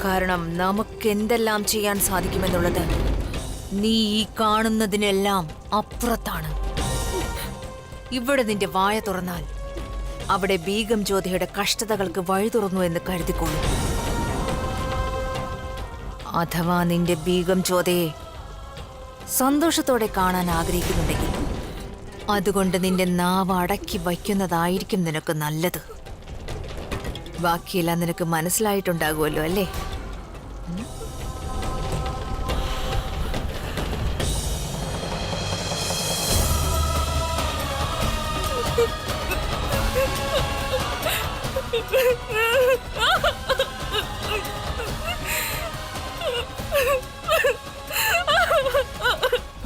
കാരണം നമുക്ക് എന്തെല്ലാം ചെയ്യാൻ സാധിക്കുമെന്നുള്ളത് നീ ഈ കാണുന്നതിനെല്ലാം അപ്പുറത്താണ്. ഇവിടെ നിന്റെ വായ തുറന്നാൽ അവിടെ ബീഗം ജ്യോതിയുടെ കഷ്ടതകൾക്ക് വഴി തുറന്നു എന്ന് കരുതിക്കോളൂ. അഥവാ നിന്റെ ബീഗം ജ്യോതിയെ സന്തോഷത്തോടെ കാണാൻ ആഗ്രഹിക്കുന്നുണ്ടെങ്കിൽ അതുകൊണ്ട് നിന്റെ നാവ് അടക്കി വയ്ക്കുന്നതായിരിക്കും നിനക്ക് നല്ലത്. ബാക്കിയെല്ലാം നിനക്ക് മനസ്സിലായിട്ടുണ്ടാകുമല്ലോ അല്ലേ?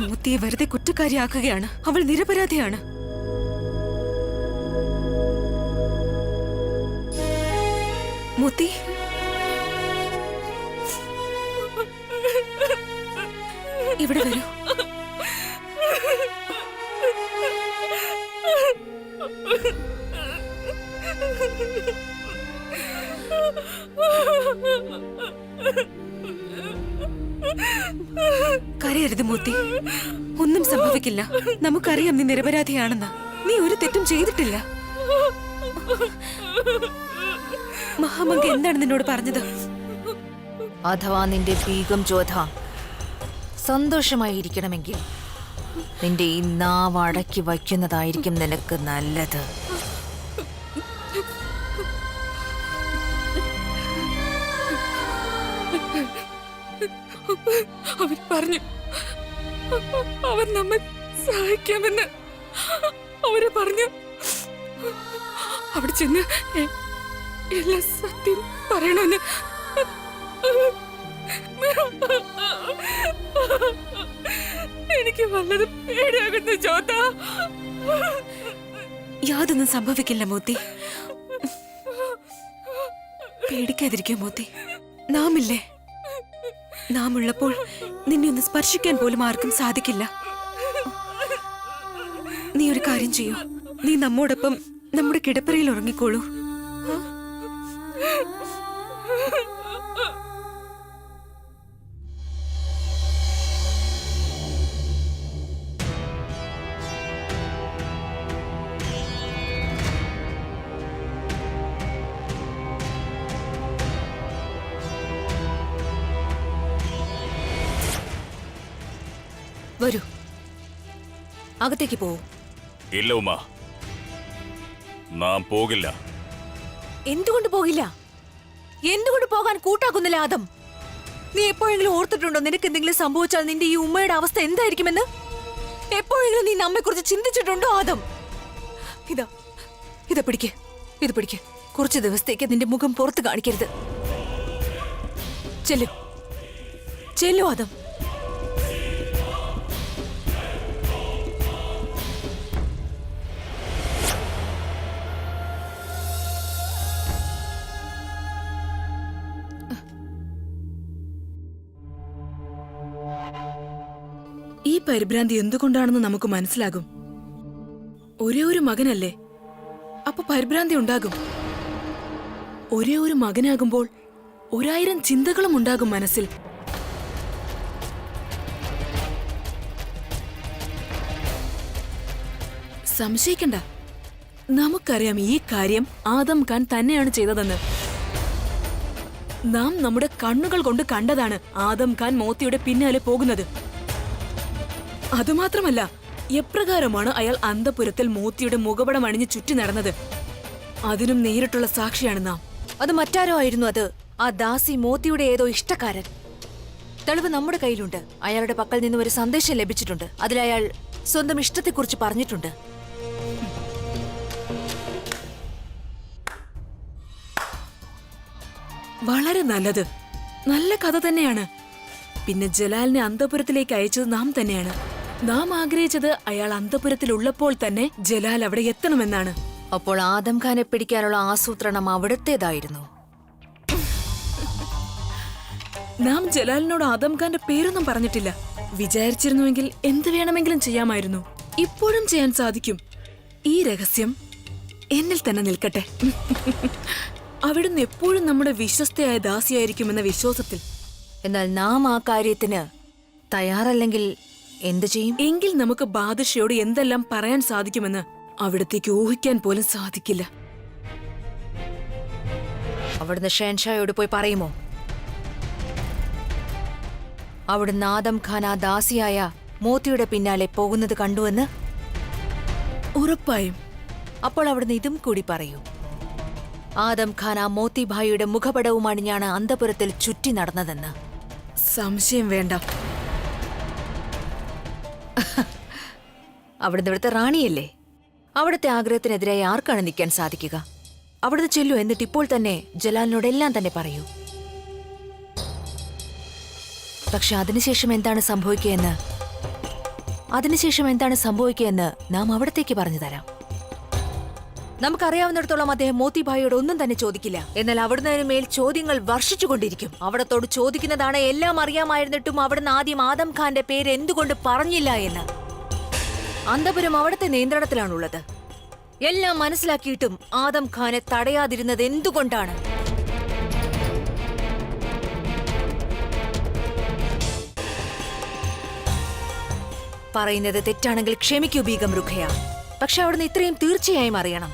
മൂത്തിയെ വെറുതെ കുറ്റക്കാരിയാക്കുകയാണ്. അവൾ നിരപരാധിയാണ്. മൂത്തി, ഇവിടെ വരൂ. കരയരുത് മൂത്തി, ഒന്നും സംഭവിക്കില്ല. നമുക്കറിയാം നീ നിരപരാധിയാണെന്ന്. നീ ഒരു തെറ്റും ചെയ്തിട്ടില്ല. മഹാമംഗ എന്താണ് നിന്നോട് പറഞ്ഞത്? അഥവാ നിന്റെ ബീഗം ജ്യോത സന്തോഷമായിരിക്കണമെങ്കിൽ നിന്റെ ഈ നാവ് അടക്കി വയ്ക്കുന്നതായിരിക്കും നിനക്ക് നല്ലത്. അവർ പറഞ്ഞു അവർ നമ്മെ സഹായിക്കാമെന്ന്. അവര് പറഞ്ഞു അവിടെ ചെന്ന് എല്ലാ സത്യം പറയണമെന്ന്. എനിക്ക് വല്ലത് പേടിയാകുന്നു ജ്യോത. യാതൊന്നും സംഭവിക്കില്ല മൂത്തി. പേടിക്കാതിരിക്കും മൂത്തി. നാമില്ലേ? നാം ഉള്ളപ്പോൾ നിന്നെ ഒന്ന് സ്പർശിക്കാൻ പോലും ആർക്കും സാധിക്കില്ല. നീ ഒരു കാര്യം ചെയ്യൂ. നീ നമ്മോടൊപ്പം നമ്മുടെ കിടപ്പറയിൽ ഉറങ്ങിക്കോളൂ. വരൂ, അകത്തേക്ക് പോവൂ. ഇല്ല ഉമ്മ, നാം പോകില്ല. എന്തുകൊണ്ട് പോകില്ല? എന്തുകൊണ്ട് പോകാൻ കൂട്ടാക്കുന്നില്ല ആദം? നീ എപ്പോഴെങ്കിലും ഓർത്തിട്ടുണ്ടോ നിനക്ക് എന്തെങ്കിലും സംഭവിച്ചാൽ നിന്റെ ഈ ഉമ്മയുടെ അവസ്ഥ എന്തായിരിക്കുമെന്ന്? എപ്പോഴെങ്കിലും നീ നമ്മെ കുറിച്ച് ചിന്തിച്ചിട്ടുണ്ടോ ആദം? ഇത് പിടിക്ക്. കുറച്ച് ദിവസത്തേക്ക് നിന്റെ മുഖം പുറത്ത് കാണിക്കരുത്. ചെല്ലു ആദം. ഈ പരിഭ്രാന്തി എന്തുകൊണ്ടാണെന്ന് നമുക്ക് മനസ്സിലാകും. ഒരേ ഒരു മകനല്ലേ, അപ്പൊ പരിഭ്രാന്തി ഉണ്ടാകും. ഒരേ ഒരു മകനാകുമ്പോൾ 1000 ചിന്തകളും ഉണ്ടാകും മനസ്സിൽ. സംശയിക്കണ്ട, നമുക്കറിയാം ഈ കാര്യം ആദം ഖാൻ തന്നെയാണ് ചെയ്തതെന്ന്. നാം നമ്മുടെ കണ്ണുകൾ കൊണ്ട് കണ്ടതാണ് ആദം ഖാൻ മോത്തിയുടെ പിന്നാലെ പോകുന്നത്. അതുമാത്രമല്ല, എപ്രകാരമാണ് അയാൾ അന്തപുരത്തിൽ മോത്തിയുടെ മുഖപടം അണിഞ്ഞ് ചുറ്റി നടന്നത്, അതിനും നേരിട്ടുള്ള സാക്ഷിയാണ് നാം. അത് മറ്റാരോ ആയിരുന്നു. അത് ആ ദാസി മോത്തിയുടെ ഏതോ ഇഷ്ടക്കാരൻ. തെളിവ് നമ്മുടെ കയ്യിലുണ്ട്. അയാളുടെ പക്കൽ നിന്ന് ഒരു സന്ദേശം ലഭിച്ചിട്ടുണ്ട്. അതിൽ അയാൾ സ്വന്തം ഇഷ്ടത്തെക്കുറിച്ച് പറഞ്ഞിട്ടുണ്ട്. വളരെ നല്ലത്. നല്ല കഥ തന്നെയാണ്. പിന്നെ ജലാലിനെ അന്തപുരത്തിലേക്ക് അയച്ചത് നാം തന്നെയാണ്. നാം ആഗ്രഹിച്ചത് അയാൾ അന്തപുരത്തിലുള്ളപ്പോൾ തന്നെ ജലാൽ അവിടെ എത്തണമെന്നാണ്. അപ്പോൾ ആദം ഖാനെ പിടിക്കാനുള്ള ആസൂത്രണം അവിടത്തേതായിരുന്നു. നാം ജലാലിനോട് ആദം ഖാന്റെ പേരൊന്നും പറഞ്ഞിട്ടില്ല. വിചാരിച്ചിരുന്നുവെങ്കിൽ എന്ത് വേണമെങ്കിലും ചെയ്യാമായിരുന്നു. ഇപ്പോഴും ചെയ്യാൻ സാധിക്കും. ഈ രഹസ്യം എന്നിൽ തന്നെ നിൽക്കട്ടെ. അവിടുന്ന് എപ്പോഴും നമ്മുടെ വിശ്വസ്തയായ ദാസിയായിരിക്കുമെന്ന വിശ്വാസത്തിൽ. എന്നാൽ നാം ആ കാര്യത്തിന് തയ്യാറല്ലെങ്കിൽ എന്തു ചെയ്യും? എങ്കിൽ നമുക്ക് ബാദുഷയോട് എന്തെല്ലാം പറയാൻ സാധിക്കുമെന്ന് അവിടത്തേക്ക് ഊഹിക്കാൻ പോലും സാധിക്കില്ല. അവിടുന്ന് ഷെൻഷായോട് പോയി പറയുമോ അവിടുന്ന് ആദം ഖാൻ ആ ദാസിയായ മോത്തിയുടെ പിന്നാലെ പോകുന്നത് കണ്ടുവെന്ന്? ഉറപ്പായും. അപ്പോൾ അവിടുന്ന് ഇതും കൂടി പറയൂ, ആദം ഖാൻ ആ മോത്തി ഭായിയുടെ മുഖപടവുമണിഞ്ഞാണ് അന്തപുരത്തിൽ ചുറ്റി നടന്നതെന്ന്. സംശയം വേണ്ട. അവിടുന്ന് ഇവിടുത്തെ റാണിയല്ലേ? അവിടുത്തെ ആഗ്രഹത്തിനെതിരായി ആർക്കാണ് നിൽക്കാൻ സാധിക്കുക? അവിടുന്ന് ചെല്ലു, എന്നിട്ട് ഇപ്പോൾ തന്നെ ജലാലിനോടെല്ലാം തന്നെ പറയൂ. പക്ഷെ അതിനുശേഷം എന്താണ് സംഭവിക്കുകയെന്ന് നാം അവിടത്തേക്ക് പറഞ്ഞു തരാം. നമുക്കറിയാവുന്നിടത്തോളം അദ്ദേഹം മോത്തിഭായിയോട് ഒന്നും തന്നെ ചോദിക്കില്ല. എന്നാൽ അവിടുന്ന് മേൽ ചോദ്യങ്ങൾ വർഷിച്ചുകൊണ്ടിരിക്കും. അവിടത്തോട് ചോദിക്കുന്നതാണ് എല്ലാം അറിയാമായിരുന്നിട്ടും അവിടുന്ന് ആദ്യം ആദം ഖാന്റെ പേര് എന്തുകൊണ്ട് പറഞ്ഞില്ല എന്ന്. അന്തപുരം അവിടുത്തെ നിയന്ത്രണത്തിലാണുള്ളത്. എല്ലാം മനസ്സിലാക്കിയിട്ടും ആദം ഖാനെ തടയാതിരുന്നത് എന്തുകൊണ്ടാണ്? പറയുന്നത് തെറ്റാണെങ്കിൽ ക്ഷമിക്കൂ ബീഗം റുഖയ. പക്ഷെ അവിടുന്ന് ഇത്രയും തീർച്ചയായും അറിയണം,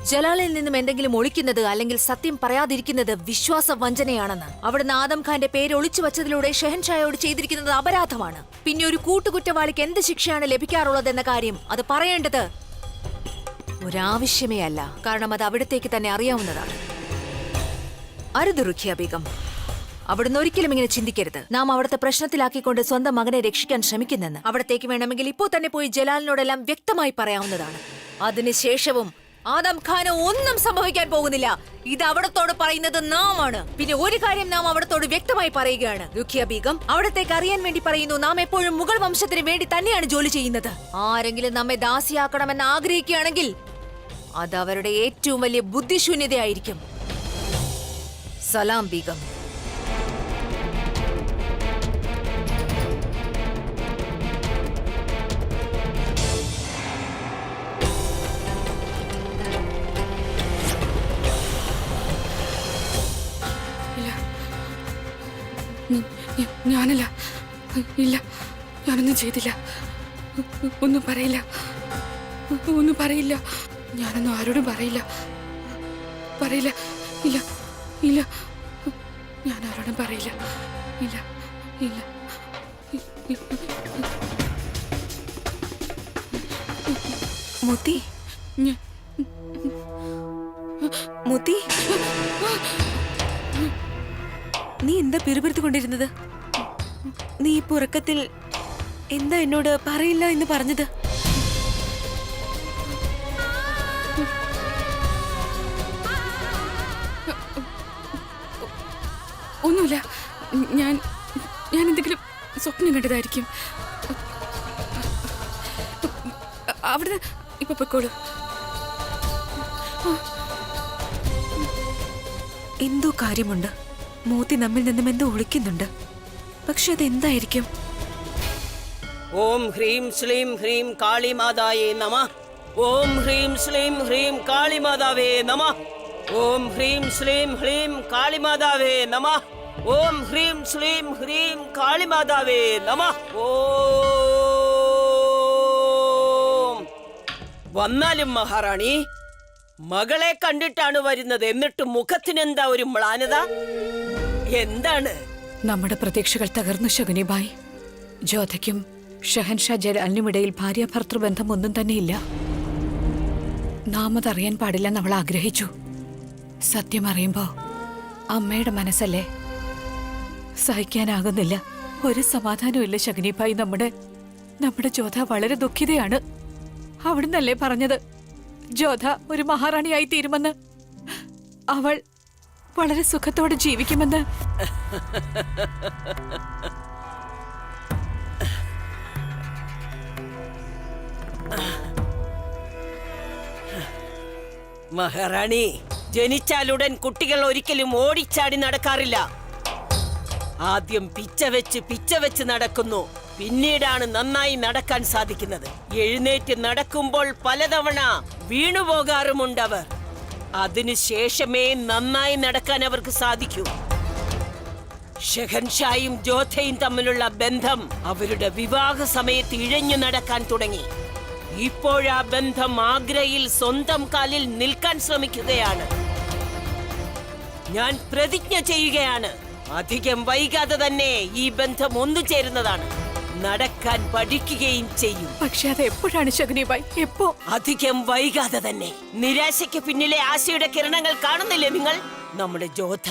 ജലാലിൽ നിന്നും എന്തെങ്കിലും ഒളിക്കുന്നത് അല്ലെങ്കിൽ സത്യം പറയാതിരിക്കുന്നത് വിശ്വാസവഞ്ചനയാണെന്ന്. അവിടുന്ന് ആദം ഖാന്റെ പേര് ഒളിച്ചു വച്ചതിലൂടെ ഷെഹൻഷായോട് ചെയ്തിരിക്കുന്നത് അപരാധമാണ്. പിന്നെ ഒരു കൂട്ടുകുറ്റവാളിക്ക് എന്ത് ശിക്ഷയാണ് ലഭിക്കാറുള്ളതെന്ന കാര്യം അത് പറയേണ്ടത് ഒരാവശ്യമേ അല്ല. കാരണം അത് അവിടത്തേക്ക് തന്നെ അറിയാവുന്നതാണ്. അരുത് റുഖിയ ബീഗം, അവിടുന്ന് ഒരിക്കലും ഇങ്ങനെ ചിന്തിക്കരുത്. നാം അവിടുത്തെ പ്രശ്നത്തിലാക്കിക്കൊണ്ട് സ്വന്തം മകനെ രക്ഷിക്കാൻ ശ്രമിക്കുന്നെന്ന്. അവിടത്തേക്ക് വേണമെങ്കിൽ ഇപ്പോൾ തന്നെ പോയി ജലാലിനോടെല്ലാം വ്യക്തമായി പറയാവുന്നതാണ്. അതിനുശേഷവും ആദം ഖാന് ഒന്നും സംഭവിക്കാൻ പോകുന്നില്ല. ഇത് അവിടത്തോട് പറയുന്നത് നാം ആണ്. പിന്നെ ഒരു കാര്യം നാം അവിടത്തോട് വ്യക്തമായി പറയുകയാണ്, റുഖിയ ബീഗം, അവിടത്തേക്ക് അറിയാൻ വേണ്ടി പറയുന്നു, നാം എപ്പോഴും മുഗൾ വംശത്തിന് വേണ്ടി തന്നെയാണ് ജോലി ചെയ്യുന്നത്. ആരെങ്കിലും നമ്മെ ദാസിയാക്കണമെന്ന് ആഗ്രഹിക്കുകയാണെങ്കിൽ അത് അവരുടെ ഏറ്റവും വലിയ ബുദ്ധിശൂന്യതയായിരിക്കും. സലാം ബീഗം. ഞാനല്ല, ഇല്ല, ഞാനൊന്നും ചെയ്തില്ല. ഒന്നും പറയില്ല, ഞാനൊന്നും ആരോടും പറയില്ല, ഇല്ല, ഞാൻ ആരോടും പറയില്ല, ഇല്ല. മോത്തി, മോത്തി, നീ എന്താ പിറുപിറുത്തുകൊണ്ടിരുന്നത്? നീ ഈ ഉറക്കത്തിൽ എന്താ എന്നോട് പറയില്ല എന്ന് പറഞ്ഞത്? ഒന്നുമില്ല, ഞാൻ എന്തെങ്കിലും സ്വപ്നം കണ്ടതായിരിക്കും. അവിടുന്ന് ഇപ്പൊ പൊക്കോളൂ. എന്തോ കാര്യമുണ്ട്. മോത്തി നമ്മിൽ നിന്നും എന്തോ ഒളിക്കുന്നുണ്ട്. പക്ഷെ അതെന്തായിരിക്കും? ഓം ഹ്രീം ശ്ലീം ഹ്രീം കാളിമാതായേ നമഃ. ഓം ഹ്രീം ശ്ലീം ഹ്രീം കാളിമാതാവേ നമഃ. ഓം ഹ്രീം ശ്ലീം ഹ്രീം കാളിമാതാവേ നമഃ. ഓം ഹ്രീം ശ്ലീം ഹ്രീം കാളിമാതാവേ നമഃ. ഓം. വന്നാലും മഹാറാണി, മകളെ കണ്ടിട്ടാണ് വരുന്നത്, എന്നിട്ട് മുഖത്തിനെന്താ ഒരു മ്ലാനത? എന്താണ്? നമ്മുടെ പ്രതീക്ഷകൾ തകർന്നു ശകുനിബായി. ജോധയ്ക്കും ഷഹൻഷാ ജലാലിനുമിടയിൽ ഭാര്യാഭർത്തൃബന്ധം ഒന്നും തന്നെയില്ല. നാം അതറിയാൻ പാടില്ലെന്ന് അവൾ ആഗ്രഹിച്ചു. സത്യം അറിയുമ്പോ അമ്മയുടെ മനസ്സല്ലേ, സഹിക്കാനാകുന്നില്ല. ഒരു സമാധാനമില്ല ശകുനിബായി. നമ്മുടെ ജോധ വളരെ ദുഃഖിതയാണ്. അവിടുന്നല്ലേ പറഞ്ഞത് ജോധ ഒരു മഹാറാണിയായി തീരുമെന്ന്, അവൾ വളരെ സുഖത്തോടെ ജീവിക്കുമെന്ന്. മഹാറാണി, ജനിച്ചാലുടൻ കുട്ടികൾ ഒരിക്കലും ഓടിച്ചാടി നടക്കാറില്ല. ആദ്യം പിച്ച വെച്ച് നടക്കുന്നു, പിന്നീടാണ് നന്നായി നടക്കാൻ സാധിക്കുന്നത്. എഴുന്നേറ്റ് നടക്കുമ്പോൾ പലതവണ വീണുപോകാറുമുണ്ടവർ. അതിനുശേഷമേ നന്നായി നടക്കാൻ അവർക്ക് സാധിക്കൂ. ഷെഹൻഷായും ജോധയും തമ്മിലുള്ള ബന്ധം അവരുടെ വിവാഹ സമയത്ത് ഇഴഞ്ഞു നടക്കാൻ തുടങ്ങി. ഇപ്പോഴാ ബന്ധം ആഗ്രയിൽ സ്വന്തം കാലിൽ നിൽക്കാൻ ശ്രമിക്കുകയാണ്. ഞാൻ പ്രതിജ്ഞ ചെയ്യുകയാണ്, അധികം വൈകാതെ തന്നെ ഈ ബന്ധം ഒന്നുചേരുന്നതാണ്. നടക്കാൻ പഠിക്കുകയും ചെയ്യും. പക്ഷെ അത് എപ്പോഴാണ് ശകുനിബായ്? എപ്പോ? അധികം വൈകാതെ തന്നെ. നിരാശയ്ക്ക് പിന്നിലെ ആശയുടെ കിരണങ്ങൾ കാണുന്നില്ലേ നിങ്ങൾ? നമ്മുടെ ജോധ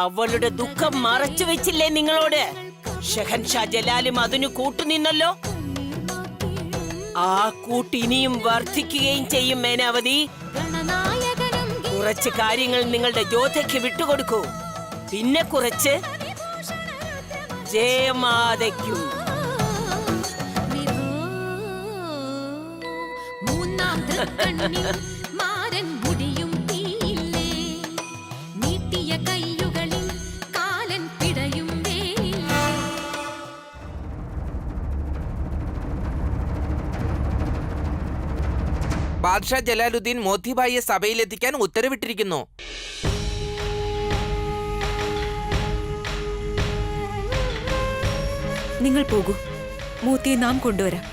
അവളുടെ ദുഃഖം മറച്ചു വെച്ചില്ലേ നിങ്ങളോട്? ഷെഹൻഷാ ജലാലും അതിനു കൂട്ടുനിന്നല്ലോ. ആ കൂട്ട് ഇനിയും വർദ്ധിക്കുകയും ചെയ്യും. മേനാവതി, കുറച്ച് കാര്യങ്ങൾ നിങ്ങളുടെ ജോധയ്ക്ക് വിട്ടുകൊടുക്കൂ. പിന്നെ കുറച്ച് ജയമാതയ്ക്കും. ബാദ്ഷാ ജലാലുദ്ദീൻ മോത്തിബായിയെ സഭയിലെത്തിക്കാൻ ഉത്തരവിട്ടിരിക്കുന്നു. നിങ്ങൾ പോകൂ, മോത്തിയെ നാം കൊണ്ടുവരാം.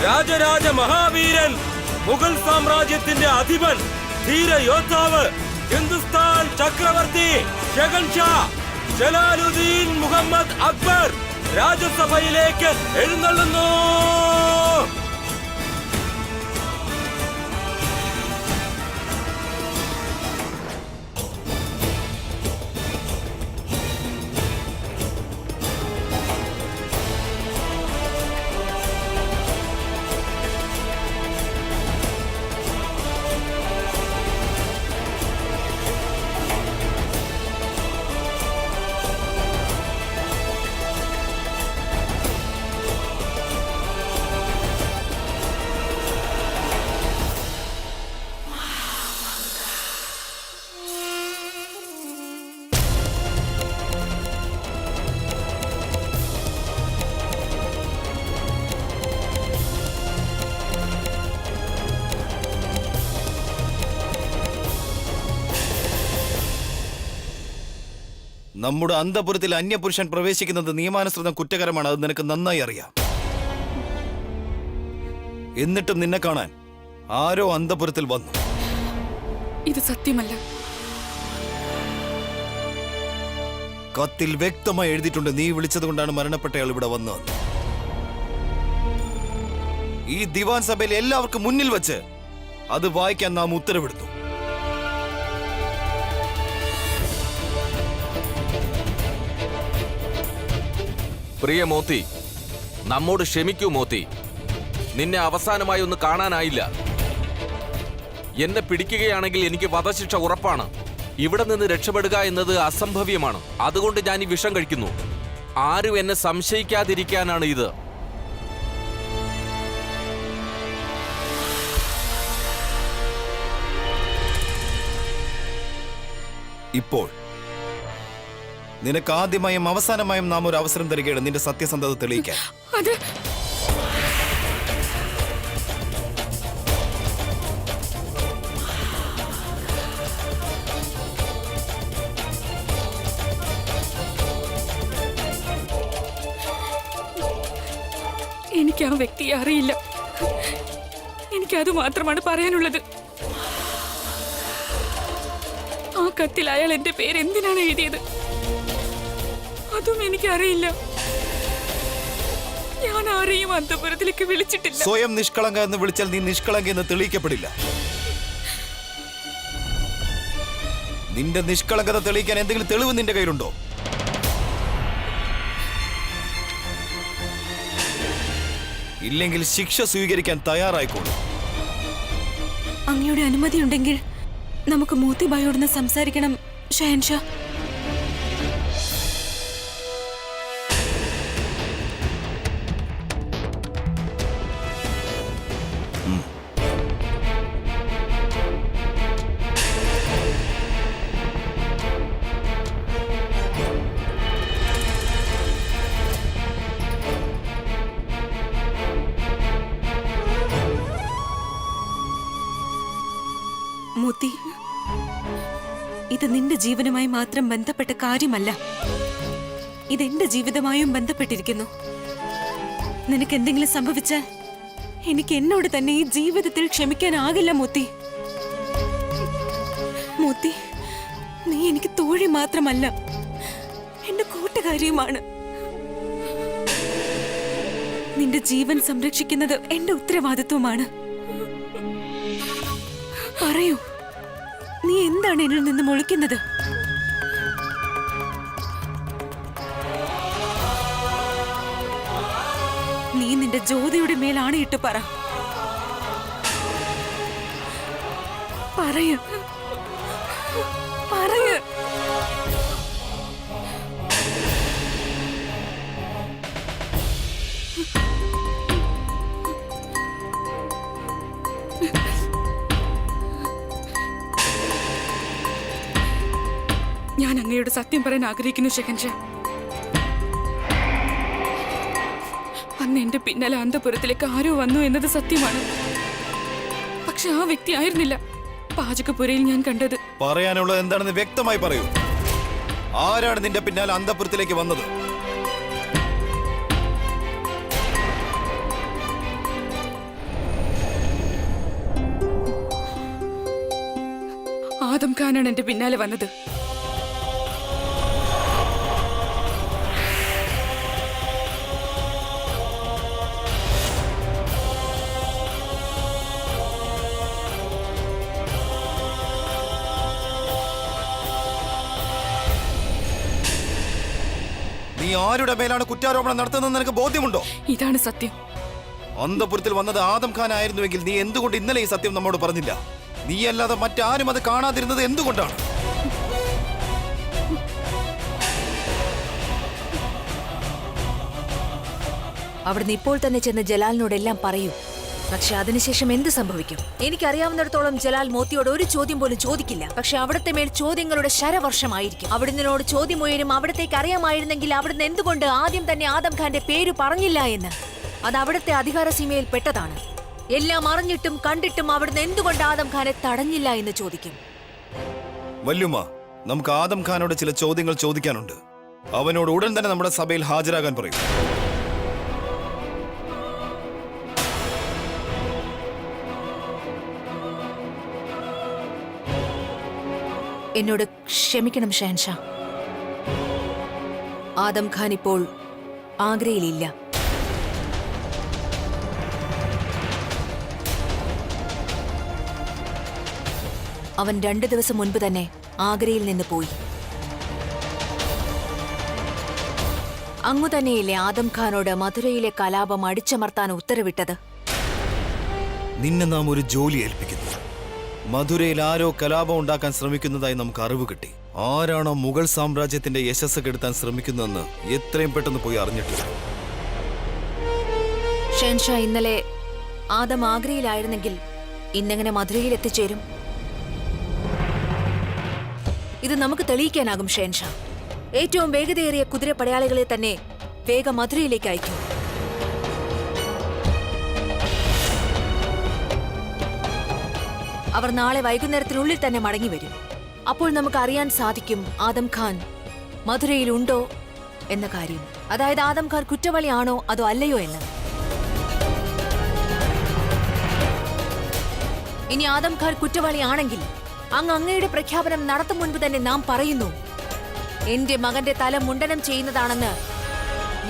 രാജരാജ മഹാവീരൻ, മുഗൾ സാമ്രാജ്യത്തിന്റെ അധിപൻ, ധീര യോദ്ധാവ്, ഹിന്ദുസ്ഥാൻ ചക്രവർത്തി ഷെഹൻഷാ ജലാലുദ്ദീൻ മുഹമ്മദ് അക്ബർ രാജസഭയിലേക്ക് എഴുന്നള്ളുന്നു. നമ്മുടെ അന്തപുരത്തിൽ അന്യപുരുഷൻ പ്രവേശിക്കുന്നത് നിയമാനുസൃതം കുറ്റകരമാണ്. അത് നിനക്ക് നന്നായി അറിയാം. എന്നിട്ടും നിന്നെ കാണാൻ ആരോ അന്തപുരത്തിൽ വന്നു. ഇത് സത്യമല്ല. കത്തിൽ വ്യക്തമായി എഴുതിയിട്ടുണ്ട്, നീ വിളിച്ചതുകൊണ്ടാണ് മരണപ്പെട്ടയാൾ ഇവിടെ വന്നത്. ഈ ദിവാൻ സഭയിൽ എല്ലാവർക്കും മുന്നിൽ വെച്ച് അത് വായിക്കാൻ നാം ഉത്തരവിടുന്നു. പ്രിയ മോത്തി, നമ്മോട് ക്ഷമിക്കൂ മോത്തി. നിന്നെ അവസാനമായി ഒന്ന് കാണാനായില്ല. എന്നെ പിടിക്കുകയാണെങ്കിൽ എനിക്ക് വധശിക്ഷ ഉറപ്പാണ്. ഇവിടെ നിന്ന് രക്ഷപ്പെടുക എന്നത് അസംഭവ്യമാണ്. അതുകൊണ്ട് ഞാൻ ഈ വിഷം കഴിക്കുന്നു. ആരും എന്നെ സംശയിക്കാതിരിക്കാനാണ് ഇത്. ഇപ്പോൾ നിനക്ക് ആദ്യമായും അവസാനമായും നാം ഒരു അവസരം തരികയാണ് നിന്റെ സത്യസന്ധത തെളിയിക്കാൻ. എനിക്ക് ആ വ്യക്തിയെ അറിയില്ല. എനിക്കത് മാത്രമാണ് പറയാനുള്ളത്. ആ കത്തിൽ അയാൾ എന്റെ പേര് എന്തിനാണ് എഴുതിയത് അതും എനിക്കറിയില്ല. ഞാൻ ആരെയും അന്തപുരത്തിലേക്ക് വിളിച്ചിട്ടില്ല. സ്വയം നിഷ്കളങ്ക എന്ന് വിളിച്ചാൽ നീ നിഷ്കളങ്ക എന്ന് തെളിയിക്കപ്പെടില്ല. നിന്റെ നിഷ്കളങ്കത തെളിയിക്കാൻ എന്തെങ്കിലും തെളിവ് നിന്റെ കയ്യിലുണ്ടോ? ഇല്ലെങ്കിൽ ശിക്ഷ സ്വീകരിക്കാൻ തയ്യാറായിക്കോളൂ. അങ്ങയുടെ അനുമതിയുണ്ടെങ്കിൽ നമുക്ക് മോത്തിബായോടൊന്ന് സംസാരിക്കണം ഷെഹൻഷാ. നിന്റെ ജീവനുമായി മാത്രം ബന്ധപ്പെട്ട കാര്യമല്ല, ഇതെന്റെ ജീവിതമായും ബന്ധപ്പെട്ടിരിക്കുന്നു. നിനക്ക് എന്തെങ്കിലും സംഭവിച്ചാൽ എനിക്ക് എന്നോട് തന്നെ ഈ ജീവിതത്തിൽ ക്ഷമിക്കാനാകില്ല മോത്തി. മോത്തി, നീ എനിക്ക് തോഴി മാത്രമല്ല, എന്റെ കൂട്ടുകാരിയുമാണ്. നിന്റെ ജീവൻ സംരക്ഷിക്കുന്നത് എന്റെ ഉത്തരവാദിത്വമാണ്. പറയൂ, നീ എന്താണ് എന്നിൽ നിന്ന് ഒളിക്കുന്നത്? നീ നിന്റെ ജ്യോതിയുടെ മേലാണ് ഇട്ട് പറയൂ. ഞാൻ അങ്ങയോട് സത്യം പറയാൻ ആഗ്രഹിക്കുന്നു ഷെഹൻഷാ. അന്ന് എന്റെ പിന്നാലെ അന്തപുരത്തിലേക്ക് ആരോ വന്നു എന്നത് സത്യമാണ്. പക്ഷെ ആ വ്യക്തി ആയിരുന്നില്ല പാചകപ്പുരയിൽ ഞാൻ കണ്ടത്. പറയാനുള്ളത് എന്താണെന്ന് വ്യക്തമായി പറയൂ. ആരാണ് നിന്റെ പിന്നാലെ അന്തപുരത്തിലേക്ക് വന്നത്? ആദം ഖാനാണ് എന്റെ പിന്നാലെ വന്നത്. നീ ആരുടെ മേലാണ് കുറ്റാരോപണം നടത്തുന്നത് നിനക്ക് ബോധ്യമുണ്ടോ? ഇതാണ് സത്യം. അന്തപുരത്തിൽ വന്നത് ആദം ഖാൻ ആയിരുന്നുവെങ്കിൽ നീ എന്തുകൊണ്ട് ഇന്നലെ ഈ സത്യം നമ്മോട് പറഞ്ഞില്ല? നീയല്ലാതെ മറ്റാരും അത് കാണാതിരുന്നത് എന്തുകൊണ്ടാണ്? അവിടുന്ന് ഇപ്പോൾ തന്നെ ചെന്ന് ജലാലിനോടെല്ലാം പറയൂ. പക്ഷെ അതിനുശേഷം എന്ത് സംഭവിക്കും? എനിക്കറിയാവുന്നിടത്തോളം ജലാൽ മോത്തിയോട് ഒരു ചോദ്യം പോലും ചോദിക്കില്ല. പക്ഷെ അവിടുത്തെ മേൽ ചോദ്യങ്ങളുടെ ശരവർഷമായിരിക്കും. അവിടുന്നോട് ചോദ്യം ഉയരും. അവിടത്തേക്ക് അറിയാമായിരുന്നെങ്കിൽ അവിടുന്ന് എന്തുകൊണ്ട് ആദ്യം തന്നെ ആദം ഖാന്റെ പേര് പറഞ്ഞില്ല എന്ന്. അത് അവിടുത്തെ അധികാര സീമയിൽ പെട്ടതാണ്. എല്ലാം അറിഞ്ഞിട്ടും കണ്ടിട്ടും അവിടുന്ന് എന്തുകൊണ്ട് ആദം ഖാനെ തടഞ്ഞില്ല എന്ന് ചോദിക്കും. വല്യുമ്മ, നമുക്ക് ആദം ഖാനോട് ചില ചോദ്യങ്ങൾ ചോദിക്കാനുണ്ട്. അവനോട് ഉടൻ തന്നെ നമ്മുടെ സഭയിൽ ഹാജരാകാൻ പറയും. എന്നോട് ക്ഷമിക്കണം ഷഹൻഷാ. ആദം ഖാൻ ഇപ്പോൾ ആഗ്രയിലില്ല. അവൻ 2 ദിവസം മുൻപ് തന്നെ ആഗ്രയിൽ നിന്ന് പോയി. അങ്ങു തന്നെയല്ലേ ആദം ഖാനോട് മധുരയിലെ കലാപം അടിച്ചമർത്താൻ ഉത്തരവിട്ടത്? നിന്നെ നാം ഒരു ജോലി ഏൽപ്പിക്കുന്നു. മധുരയിൽ ആരോ കലാപം ഉണ്ടാക്കാൻ ശ്രമിക്കുന്നതായി നമുക്ക് അറിവ് കിട്ടി. ആരാണോ മുഗൾ സാമ്രാജ്യത്തിന്റെ യശസ് കെടുത്താൻ ശ്രമിക്കുന്നതെന്ന് എത്രയും പെട്ടെന്ന് പോയി അറിഞ്ഞിട്ടില്ല. ഷെൻഷാ, ഇന്നലെ ആദം ആഗ്രയിലായിരുന്നെങ്കിൽ ഇന്നെങ്ങനെ മധുരയിൽ എത്തിച്ചേരും? ഇത് നമുക്ക് തെളിയിക്കാനാകും ഷെൻഷാ. ഏറ്റവും വേഗതയേറിയ കുതിരപ്പടയാളികളെ തന്നെ വേഗം മധുരയിലേക്ക് അയക്കും. അവർ നാളെ വൈകുന്നേരത്തിനുള്ളിൽ തന്നെ മടങ്ങി വരും. അപ്പോൾ നമുക്ക് അറിയാൻ സാധിക്കും ആദം ഖാൻ മധുരയിലുണ്ടോ എന്ന കാര്യം. അതായത് ആദം ഖാൻ കുറ്റവാളിയാണോ അതോ അല്ലയോ എന്ന്. ഇനി ആദം ഖാൻ കുറ്റവാളിയാണെങ്കിൽ അങ്ങയുടെ പ്രഖ്യാപനം നടത്തും മുൻപ് തന്നെ നാം പറയുന്നു, എന്റെ മകന്റെ തല മുണ്ടനം ചെയ്യുന്നതാണെന്ന്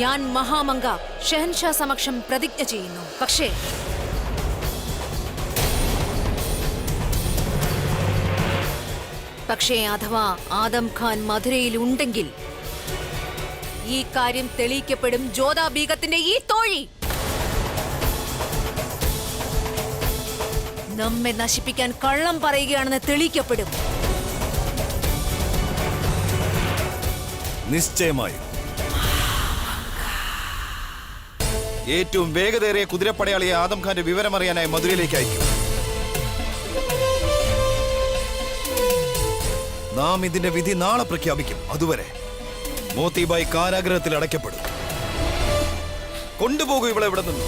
ഞാൻ മഹാമംഗ ഷെഹൻഷാ സമക്ഷം പ്രതിജ്ഞ ചെയ്യുന്നു. പക്ഷേ അഥവാ ആദം ഖാൻ മധുരയിൽ ഉണ്ടെങ്കിൽ ഈ കാര്യം തെളിയിക്കപ്പെടും. ജോധാ ബീഗത്തിന്റെ ഈ തോഴി നമ്മെ നശിപ്പിക്കാൻ കള്ളം പറയുകയാണെന്ന് തെളിയിക്കപ്പെടും. നിശ്ചയമായും ഏറ്റവും വേഗതയേറിയ കുതിരപ്പടയാളിയെ ആദം ഖാന്റെ വിവരമറിയാനായി മധുരയിലേക്ക് അയക്കും. നാം ഇതിന്റെ വിധി നാളെ പ്രഖ്യാപിക്കും. അതുവരെ മോത്തിബായി കാരാഗ്രഹത്തിൽ അടയ്ക്കപ്പെടും. കൊണ്ടുപോകൂ ഇവളെ ഇവിടെ നിന്ന്.